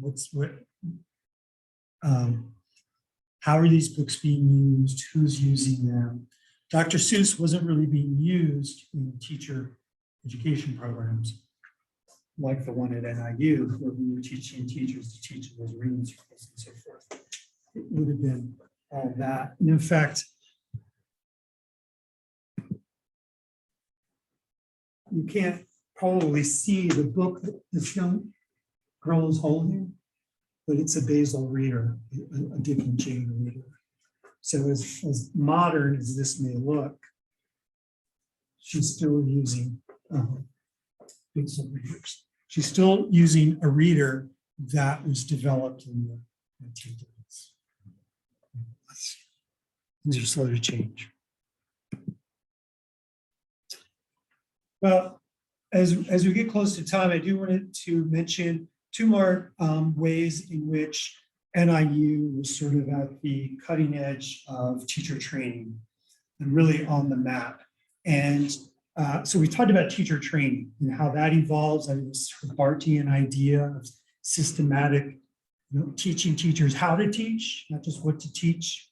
how are these books being used, who's using them? Dr. Seuss wasn't really being used in teacher education programs like the one at NIU, where we were teaching teachers to teach those reading circles and so forth. It would have been all that. And in fact, you can't probably see the book that this young girl is holding, but it's a basal reader, a Dick and Jane reader. So as modern as this may look, she's still using basal readers. She's still using a reader that was developed in the 1930s. These are slow to change. Well, as we get close to time, I do want to mention two more ways in which NIU was sort of at the cutting edge of teacher training and really on the map. And so we talked about teacher training and how that evolves. I mean, this Bartian idea of systematic, teaching teachers how to teach, not just what to teach.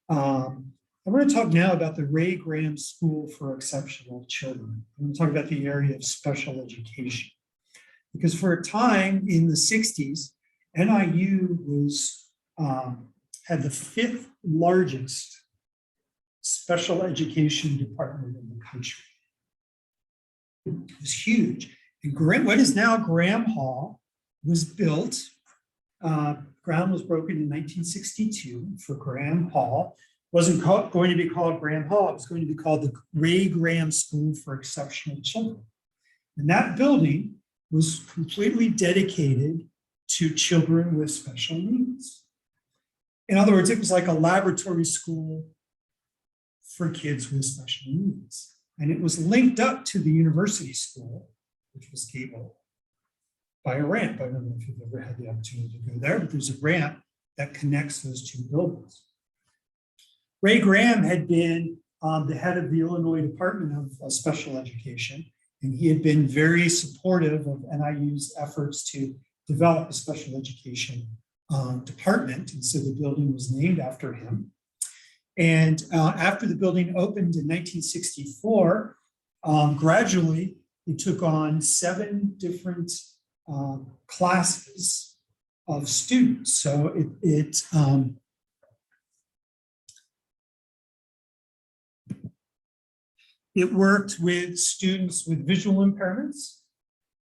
I want to talk now about the Ray Graham School for Exceptional Children. I'm going to talk about the area of special education. Because for a time in the 60s, NIU was had the 5th largest special education department in the country. It was huge. And what is now Graham Hall was built. Ground was broken in 1962 for Graham Hall. Wasn't going to be called Graham Hall. It was going to be called the Ray Graham School for Exceptional Children. And that building was completely dedicated to children with special needs. In other words, it was like a laboratory school for kids with special needs. And it was linked up to the university school, which was gabled by a ramp. I don't know if you've ever had the opportunity to go there, but there's a ramp that connects those two buildings. Ray Graham had been the head of the Illinois Department of Special Education, and he had been very supportive of NIU's efforts to develop a special education department. And so the building was named after him. And after the building opened in 1964, gradually it took on 7 different classes of students. So it worked with students with visual impairments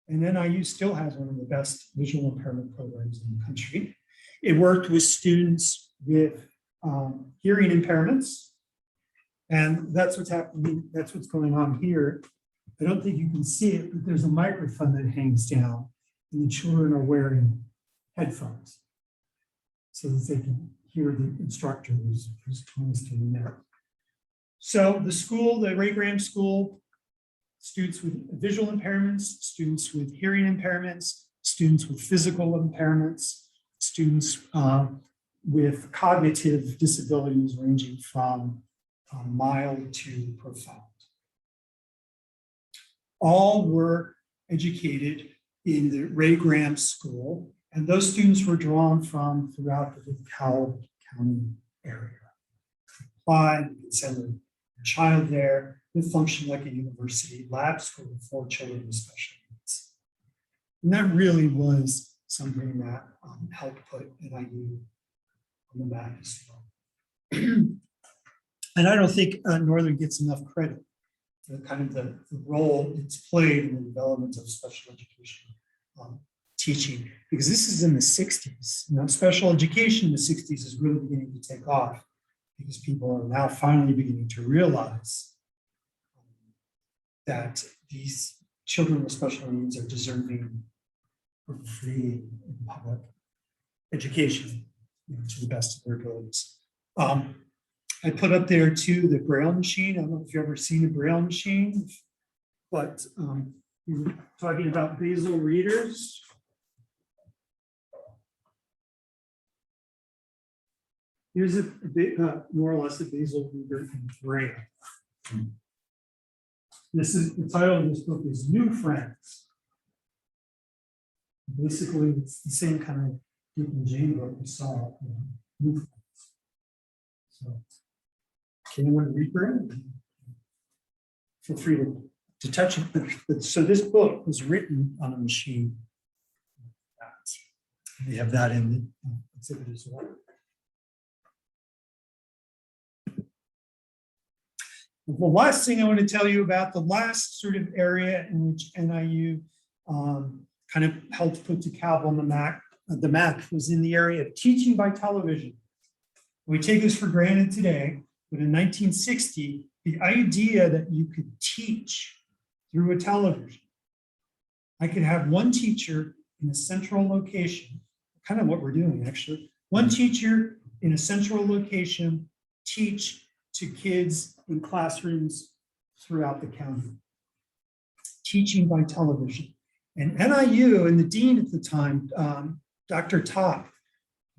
and NIU still has one of the best visual impairment programs in the country. It worked with students with hearing impairments. And that's what's happening, that's what's going on here. I don't think you can see it, but there's a microphone that hangs down, and the children are wearing headphones so that they can hear the instructor who's doing that. So the school, the Ray Graham School, students with visual impairments, students with hearing impairments, students with physical impairments, students with cognitive disabilities ranging from mild to profound. All were educated in the Ray Graham School, and those students were drawn from throughout the DeKalb County area. Applied, send their child there, it functioned like a university lab school for children with special needs. And that really was something that helped put NIU on the map as well. And I don't think Northern gets enough credit for kind of the role it's played in the development of special education teaching, because this is in the 60s. You know, special education in the 60s is really beginning to take off because people are now finally beginning to realize that these children with special needs are deserving of free and public education, you know, to the best of their abilities. I put up there too the Braille machine. I don't know if you've ever seen a Braille machine, but we were talking about basal readers. Here's a bit, more or less a basal reader in Braille. This is the title of this book is New Friends. Basically, it's the same kind of Dick and Jane book we saw. New Friends. So, can anyone read Braille? Feel free to touch it. But so this book was written on a machine. We have that in the exhibit as well. The last thing I want to tell you about, the last sort of area in which NIU kind of helped put DeKalb on the map was in the area of teaching by television. We take this for granted today, but in 1960, the idea that you could teach through a television, I could have one teacher in a central location, kind of what we're doing actually, one teacher in a central location teach to kids in classrooms throughout the county, teaching by television. And NIU and the dean at the time, Dr. Top,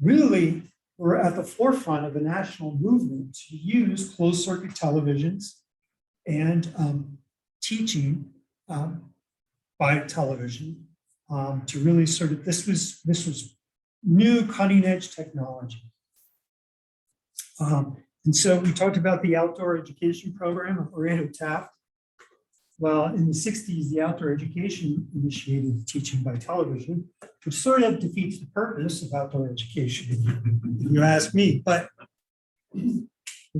really were at the forefront of a national movement to use closed circuit televisions and teaching by television to really sort of, this was new cutting edge technology. And so we talked about the outdoor education program of Orlando Taft. Well, in the 60s, the outdoor education initiated teaching by television, which sort of defeats the purpose of outdoor education, if you ask me. But we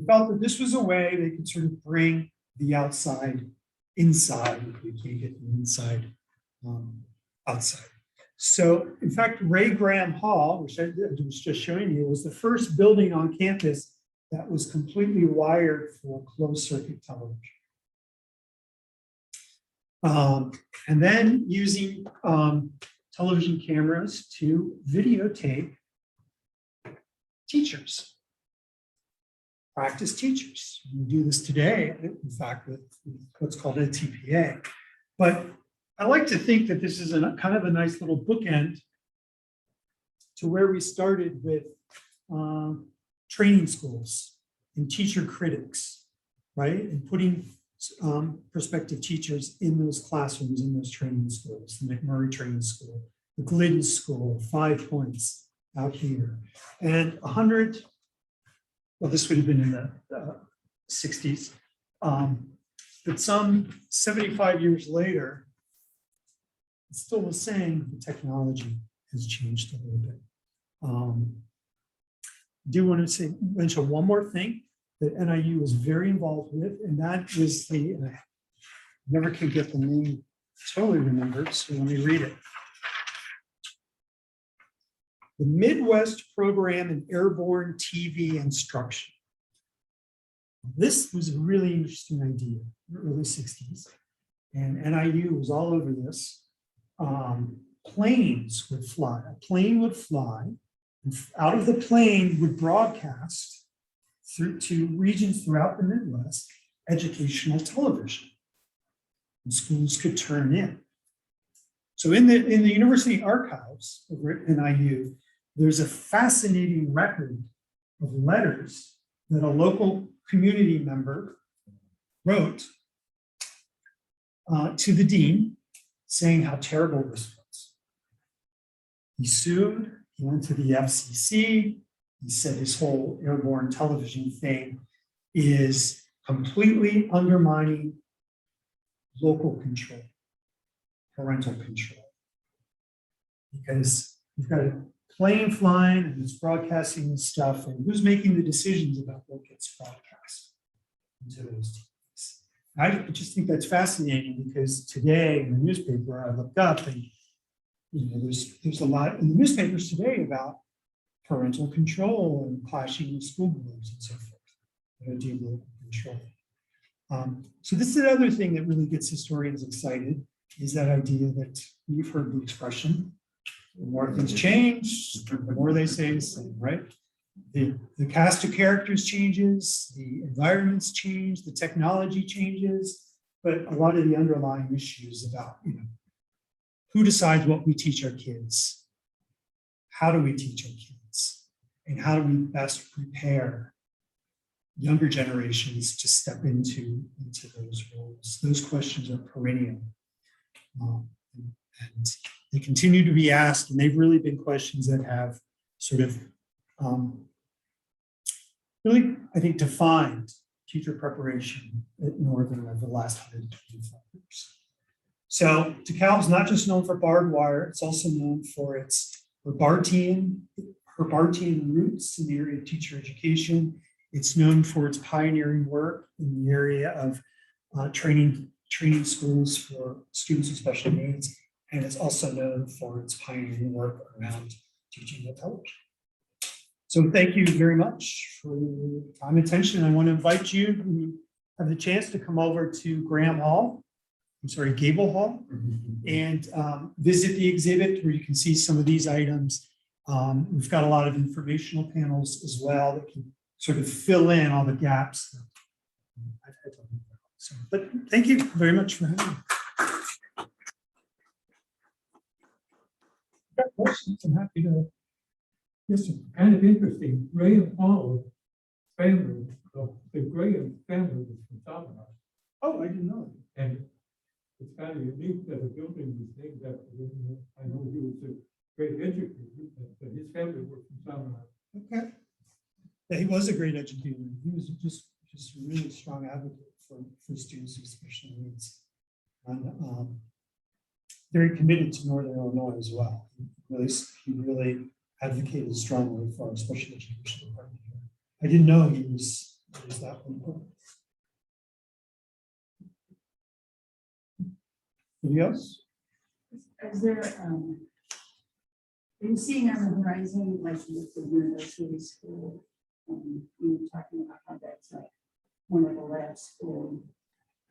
felt that this was a way they could sort of bring the outside inside. You can't get the inside outside. So, in fact, Ray Graham Hall, which I was just showing you, was the first building on campus that was completely wired for closed circuit television. And then using television cameras to videotape teachers, practice teachers. We do this today, in fact, with what's called a TPA. But I like to think that this is kind of a nice little bookend to where we started with training schools and teacher critics, right? And putting prospective teachers in those classrooms, in those training schools, the McMurray Training School, the Glidden School, 5 Points out here, and 100, well, this would have been in the 60s, but some 75 years later, it's still the same, the technology has changed a little bit. Do want to mention one more thing that NIU was very involved with, and that is the, and I never can get the name totally remembered, so let me read it. The Midwest Program in Airborne TV Instruction. This was a really interesting idea in the early 60s. And NIU was all over this. Planes would fly. A plane would fly. And out of the plane would broadcast through to regions throughout the Midwest educational television. And schools could turn in. So in the university archives of NIU, there's a fascinating record of letters that a local community member wrote to the dean saying how terrible this was. He sued, he went to the FCC, he said his whole airborne television thing is completely undermining local control, parental control. Because you've got a plane flying and it's broadcasting this stuff, and who's making the decisions about what gets broadcast into those TVs? I just think that's fascinating because today in the newspaper I looked up and there's a lot in the newspapers today about parental control and clashing with school boards and so forth. The idea of local control. So this is another thing that really gets historians excited, is that idea that you've heard the expression, the more things change, the more they stay the same, right? The cast of characters changes, the environments change, the technology changes, but a lot of the underlying issues about, who decides what we teach our kids? How do we teach our kids? And how do we best prepare younger generations to step into those roles? Those questions are perennial. And they continue to be asked, and they've really been questions that have sort of really, I think, defined teacher preparation at Northern over the last 125 years. So DeKalb's not just known for barbed wire, it's also known for its Herbartian roots in the area of teacher education. It's known for its pioneering work in the area of training schools for students with special needs. And it's also known for its pioneering work around teaching the television. So thank you very much for your time and attention. I want to invite you who have the chance to come over to Gable Hall, and visit the exhibit where you can see some of these items. We've got a lot of informational panels as well that can sort of fill in all the gaps. But thank you very much for having me. Got questions? I'm happy to. Yes, sir. Kind of interesting, Graham Hall family, the Graham family was from Salvador. Oh, I didn't know. And it's kind of unique that a building was named after him. I know he was a great educator, but his family were from Salvador. Okay. Yeah, he was a great educator. He was just a really strong advocate for students with special needs. And very committed to Northern Illinois as well. He really advocated strongly for our special education department here. I didn't know he was that important. Anybody else? Is there, are you seeing on the horizon, like with the university school, we were talking about how that's like one of the last school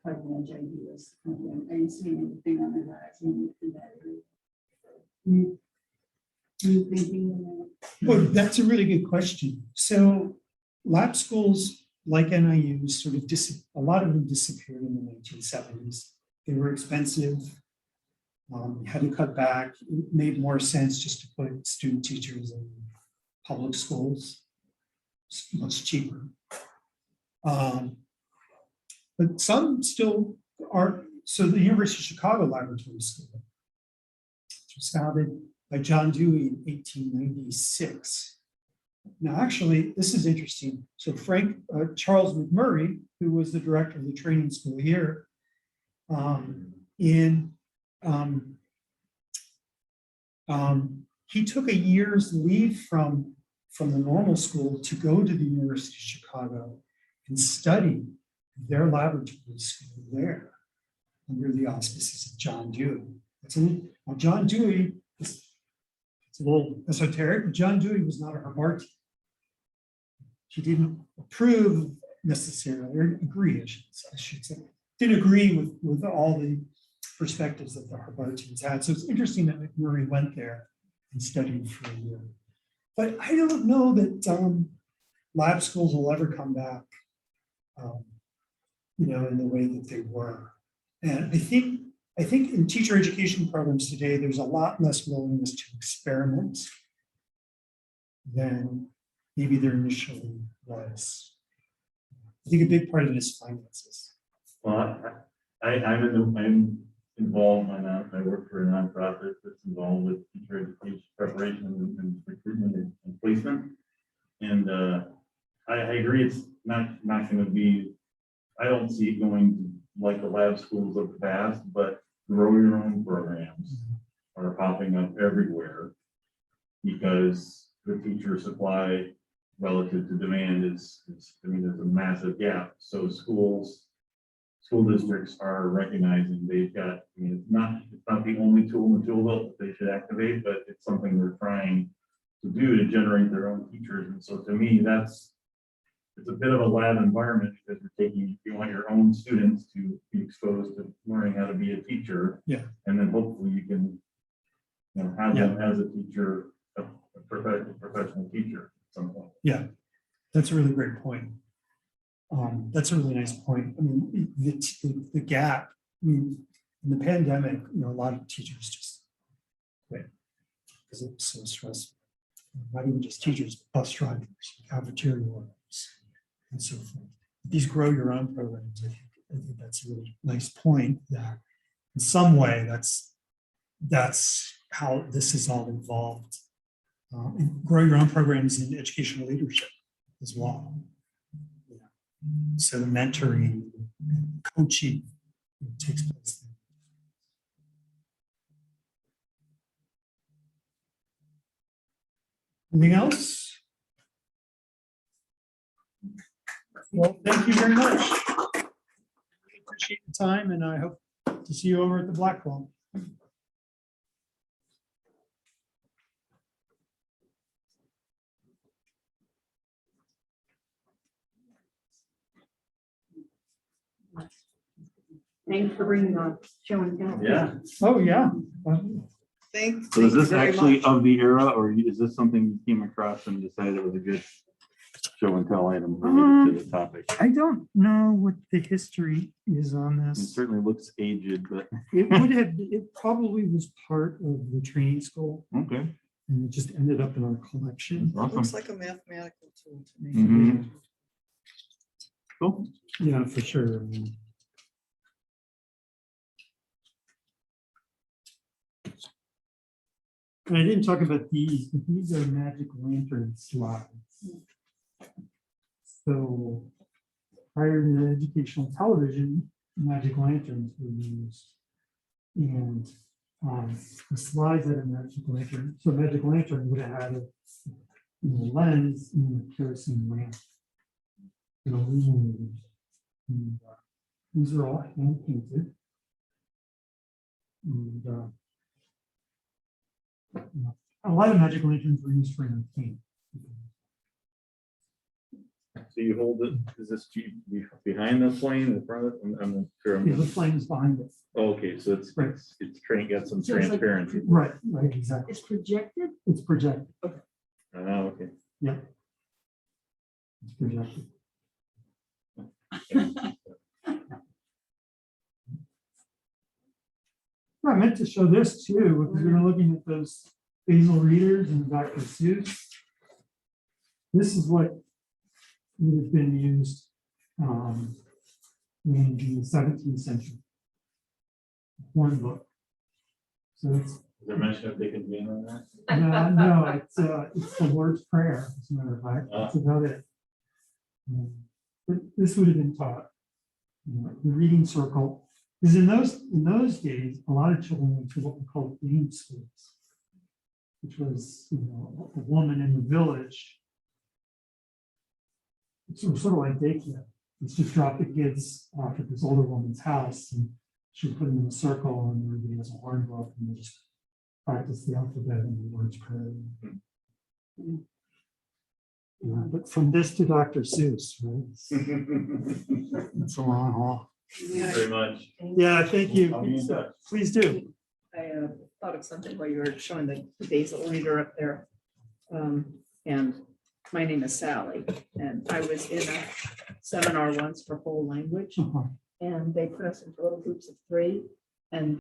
cutting edge ideas. Are you seeing anything on the horizon in that area? You thinking? Well, that's a really good question. So lab schools like NIU sort of a lot of them disappeared in the 1970s. They were expensive, had to cut back. It made more sense just to put student teachers in public schools. It's much cheaper. But some still are. So the University of Chicago Laboratory School, which was founded by John Dewey in 1896. Now, actually, this is interesting. So Charles McMurray, who was the director of the training school here, he took a year's leave from the normal school to go to the University of Chicago and study their laboratory school there. under the auspices of John Dewey. Now, John Dewey, it's a little esoteric, but John Dewey was not a Herbartian. He didn't approve necessarily, or agree, I should say, didn't agree with all the perspectives that the Herbartians had. So it's interesting that McMurray went there and studied for a year. But I don't know that lab schools will ever come back, in the way that they were. And I think in teacher education programs today, there's a lot less willingness to experiment than maybe there initially was. I think a big part of it is finances. Well, I'm involved I work for a nonprofit that's involved with teacher education preparation and recruitment and placement. And I agree, it's not going to be, I don't see it going like the lab schools of the past, but grow your own programs are popping up everywhere because the teacher supply relative to demand is there's a massive gap. So school districts are recognizing they've got, it's not the only tool in the tool belt that they should activate, but it's something they're trying to do to generate their own teachers. And so to me, it's a bit of a lab environment because you want your own students to be exposed to learning how to be a teacher. Yeah. And then hopefully you can, have them as a teacher, a professional teacher at some point. Yeah, that's a really great point. That's a really nice point. I mean, the gap, in the pandemic, a lot of teachers just quit because it was so stressful. Not even just teachers, bus drivers, cafeteria workers, and so forth. These grow your own programs, I think that's a really nice point that in some way that's how this is all involved. And grow your own programs in educational leadership as well. So the mentoring, coaching takes place there. Anything else? Well, thank you very much. Appreciate the time, and I hope to see you over at the Blackwell. Thanks for bringing the show and tell. Yeah. Oh, yeah. Thanks. So is thank you this very actually much. of the era, or is this something you came across and decided it was a good show and tell item related to the topic? I don't know what the history is on It this. certainly looks aged, but It probably was part of the training school, okay, and it just ended up in our collection. Looks awesome. like a mathematical tool to me. Mhm. Cool. Yeah, for sure. And I didn't talk about these, but these are magic lantern slides. So prior to educational television, magic lanterns were used. And the slides had a magic lantern. So a magic lantern would have had a lens and a kerosene lamp. And, these are all hand painted. And a lot of magic lanterns were used for entertainment. So you hold it, is this behind the flame, in front of it? I'm sure. Yeah, the flame is behind it. Okay, so it's Right. got some So it's like- transparency. Right, exactly. It's projected? It's projected. Oh, okay. It's projected. I meant to show this too, because we were looking at those Basil readers and Dr. Seuss. This is what would have been used in the 17th century. Horn book. So it's Is there mention of Dickens being on that? no, it's the Lord's Prayer, as a matter of fact. That's about it. But this would have been taught. The reading circle. Because in those days, a lot of children went to what we call reading schools, which was a woman in the village. It's sort of like daycare. It's just drop the kids off at this older woman's house, and She put them in a circle and everybody has a horn book and they just practice the alphabet and the words per. But from this to Dr. Seuss, right? It's a long haul. Thank you very much. Yeah, thank you. I'll be in touch. Please do. I thought of something while you were showing the basal reader up there. And my name is Sally, and I was in a seminar once for whole language, Uh-huh. and they put us into little groups of 3. And